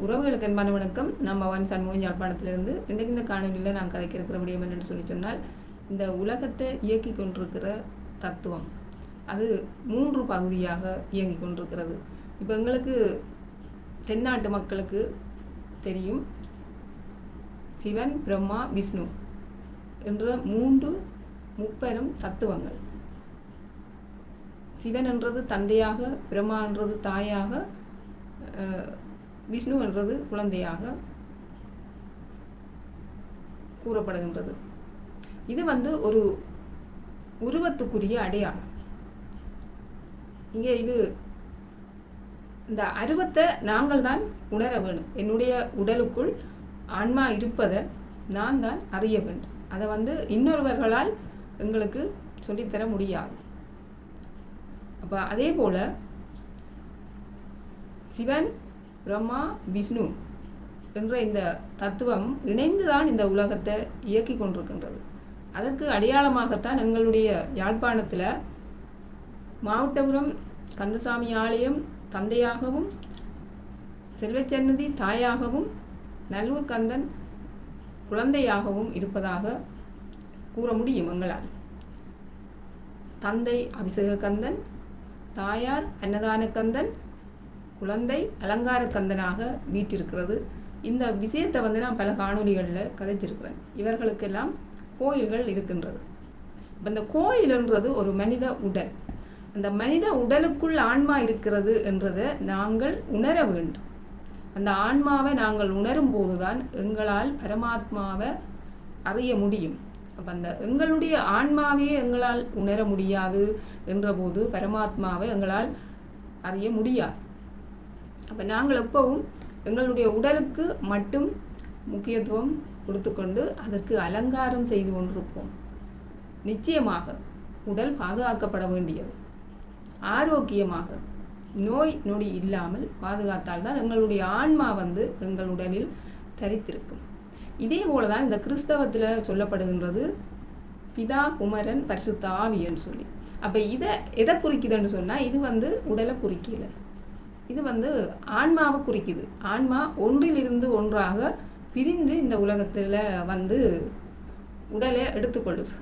உறவுகளுக்கு அன்பான வணக்கம். நம்ம சண்முகம் யாழ்ப்பாணத்திலிருந்து இன்றைக்கு இந்த காணொலியில் நான் கதைக்க இருக்கிற விடயம் என்னென்னு சொன்னால், இந்த உலகத்தை இயக்கி கொண்டிருக்கிற தத்துவம் அது 3 பகுதியாக இயங்கி கொண்டிருக்கிறது. இப்போ எங்களுக்கு தென்னாட்டு மக்களுக்கு தெரியும், சிவன், பிரம்மா, விஷ்ணு என்ற 3 முப்பெரும் தத்துவங்கள். சிவன் என்றது தந்தையாக, பிரம்மா என்றது தாயாக, விஷ்ணு என்றது குழந்தையாக கூறப்படுகின்றது. இது ஒரு உருவத்துக்குரிய அடையாளம். இங்கே இந்த அருவத்தை நாங்கள் தான் உணர வேண்டும். என்னுடைய உடலுக்குள் ஆன்மா இருப்பதை நான் தான் அறிய வேண்டும். அதை இன்னொருவர்களால் எங்களுக்கு சொல்லித்தர முடியாது. அப்போ அதே போல சிவன், பிரம்மா, விஷ்ணு என்ற இந்த தத்துவம் இணைந்துதான் இந்த உலகத்தை இயக்கி கொண்டிருக்கின்றது. அதற்கு அடையாளமாகத்தான் எங்களுடைய யாழ்ப்பாணத்தில் மாவட்டபுரம் கந்தசாமி ஆலயம் தந்தையாகவும், செல்வச்சன்னதி தாயாகவும், நல்லூர் கந்தன் குழந்தையாகவும் இருப்பதாக கூற முடியும் எங்களால். தந்தை அபிஷேக கந்தன், தாயார் அன்னதான கந்தன், குழந்தை அலங்கார கந்தனாக வீற்றிருக்கிறது. இந்த விஷயத்தை நான் பல காணொலிகளில் கதைச்சிருக்கிறேன். இவர்களுக்கெல்லாம் கோயில்கள் இருக்கின்றது. இப்போ இந்த கோயில்ன்றது ஒரு மனித உடல். அந்த மனித உடலுக்குள் ஆன்மா இருக்கிறது என்றதை நாங்கள் உணர வேண்டும். அந்த ஆன்மாவை நாங்கள் உணரும் போதுதான் எங்களால் பரமாத்மாவை அறிய முடியும். அப்போ எங்களுடைய ஆன்மாவையே எங்களால் உணர முடியாது என்ற போது பரமாத்மாவை எங்களால் அறிய முடியாது. அப்போ நாங்கள் எப்பவும் எங்களுடைய உடலுக்கு மட்டும் முக்கியத்துவம் கொடுத்துக்கொண்டு அதற்கு அலங்காரம் செய்து கொண்டிருப்போம். நிச்சயமாக உடல் பாதுகாக்கப்பட வேண்டியது. ஆரோக்கியமாக நோய் நொடி இல்லாமல் பாதுகாத்தால் தான் எங்களுடைய ஆன்மா எங்கள் உடலில் தரித்திருக்கும். இதே போல தான் இந்த கிறிஸ்தவத்தில் சொல்லப்படுகின்றது பிதா, குமரன், பரிசுத்த ஆவின்னு சொல்லி. அப்போ எதை குறிக்குதுன்னு சொன்னால், இது உடலை குறிக்கல, இது ஆன்மாவை குறிக்குது. ஆன்மா ஒன்றிலிருந்து ஒன்றாக பிரிந்து இந்த உலகத்தில் உடலை எடுத்துக்கொள்ளுது.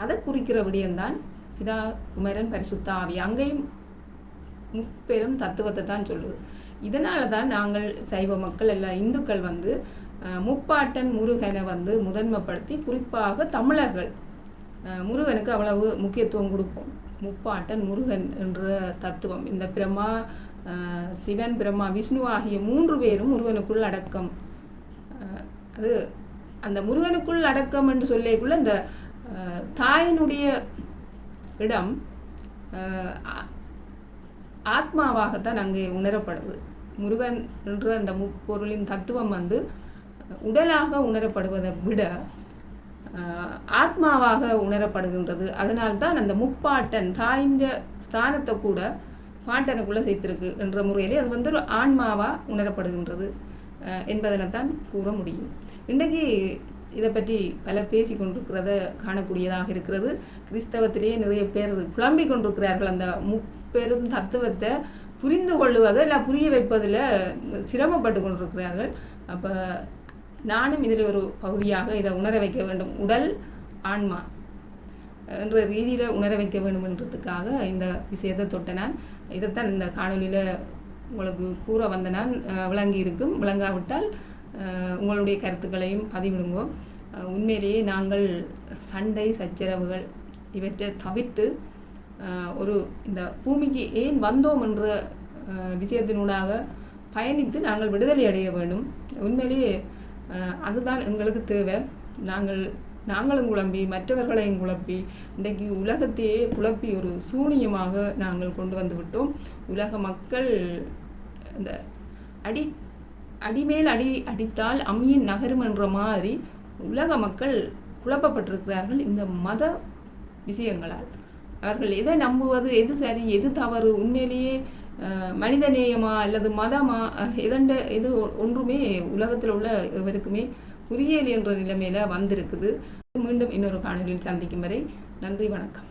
அதை குறிக்கிற விடயம்தான் பிதா, குமரன், பரிசுத்த ஆவி. அங்கேயும் முப்பெரும் தத்துவத்தை தான் சொல்லுது. இதனால தான் நாங்கள் சைவ மக்கள் எல்லா இந்துக்கள் முப்பாட்டன் முருகனை முதன்மைப்படுத்தி, குறிப்பாக தமிழர்கள் முருகனுக்கு அவ்வளவு முக்கியத்துவம் கொடுப்போம். முப்பாட்டன் முருகன் என்ற தத்துவம், இந்த பிரம்மா, சிவன், பிரம்மா, விஷ்ணு ஆகிய 3 பேரும் முருகனுக்குள் அடக்கம். அது அந்த முருகனுக்குள் அடக்கம் என்று சொல்லிக்குள்ள இந்த தாயினுடைய இடம் ஆத்மாவாகத்தான் அங்கே உணரப்படுது. முருகன் என்ற அந்த முப்பொருளின் தத்துவம் உடலாக உணரப்படுவதை விட ஆத்மாவாக உணரப்படுகின்றது. அதனால்தான் அந்த முப்பாட்டன் தாயின் ஸ்தானத்தை கூட பாட்டனுக்குள்ளே சேர்த்திருக்கு என்ற முறையிலே அது ஒரு ஆன்மாவாக உணரப்படுகின்றது என்பதனைத்தான் கூற முடியும். இன்றைக்கு இதை பற்றி பலர் பேசி கொண்டிருக்கிறத காணக்கூடியதாக இருக்கிறது. கிறிஸ்தவத்திலேயே நிறைய பேர் குழம்பிக் கொண்டிருக்கிறார்கள். அந்த முப்பெரும் தத்துவத்தை புரிந்து கொள்ளுவதை இல்லை புரிய வைப்பதில் சிரமப்பட்டு கொண்டிருக்கிறார்கள். அப்போ நானும் இதில் ஒரு பகுதியாக இதை உணர வைக்க வேண்டும். உடல், ஆன்மா என்ற ரீதியில் உணர வைக்க வேண்டும் என்றதுக்காக இந்த விஷயத்தை தொட்ட நான். இதைத்தான் இந்த காணொலியில் உங்களுக்கு கூற நான். விளங்கி இருக்கும். விளங்காவிட்டால் உங்களுடைய கருத்துக்களையும் பதிவிடுங்கோ. உண்மையிலேயே நாங்கள் சண்டை சச்சரவுகள் இவற்றை தவிர்த்து இந்த பூமிக்கு ஏன் வந்தோம் என்ற விஷயத்தினூடாக பயணித்து நாங்கள் விடுதலை அடைய வேண்டும். உண்மையிலேயே அதுதான் எங்களுக்கு தேவை. நாங்களும் குழம்பி மற்றவர்களையும் குழப்பி இன்றைக்கு உலகத்தையே குழப்பி ஒரு சூனியமாக நாங்கள் கொண்டு வந்து விட்டோம். உலக மக்கள் இந்த அடிமேல் அடித்தால் அம்மியின் நகரும் என்ற மாதிரி உலக மக்கள் குழப்பப்பட்டிருக்கிறார்கள் இந்த மத விஷயங்களால். அவர்கள் எதை நம்புவது, எது சரி, எது தவறு, உண்மையிலேயே மனிதநேயமா அல்லது மதமா, எது ஒன்றுமே உலகத்தில் உள்ள எவருக்குமே புரியல் என்ற நிலைமையில வந்திருக்குது. மீண்டும் இன்னொரு காணொலியில் சந்திக்கும் வரை நன்றி, வணக்கம்.